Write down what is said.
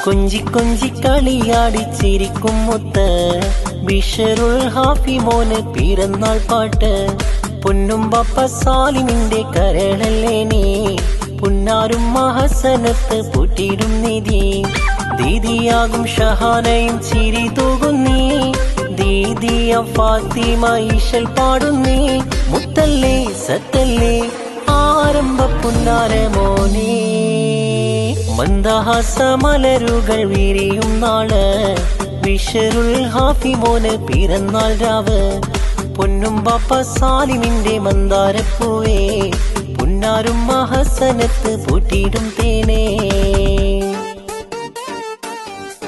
കൊഞ്ചി കൊഞ്ചി കളിയാടി ചിരിക്കും മുത്ത് ബിഷറുൽ ഹാഫി മോന് പിറന്നാൾ പാട്ട് പൊന്നും പപ്പ സാലിമിന്റെ കരളല്ലേ നീ പുന്നാരും മഹസനത്ത് പൂട്ടിയിടും നിധി ദീദിയാകും ഷഹാനയും ചിരി തൂകുന്നീ ദീദിയ ഫാത്തിമ ഈശൽ പാടുന്നീ മുത്തല്ലേ സത്തല്ലേ ആരംഭ പുന്നാര മോനേ മന്ദഹാസമലരുകൾ വിരിയും നാള് ബിഷറുൽ ഹാഫി മോന് പിറന്നാൾ രാവ് പൊന്നും ബാപ്പ സാലിമിന്റെ മന്ദാരപ്പൂവേ പുന്നാരും മഹസനത്ത് പൂട്ടിയിടും തേനേ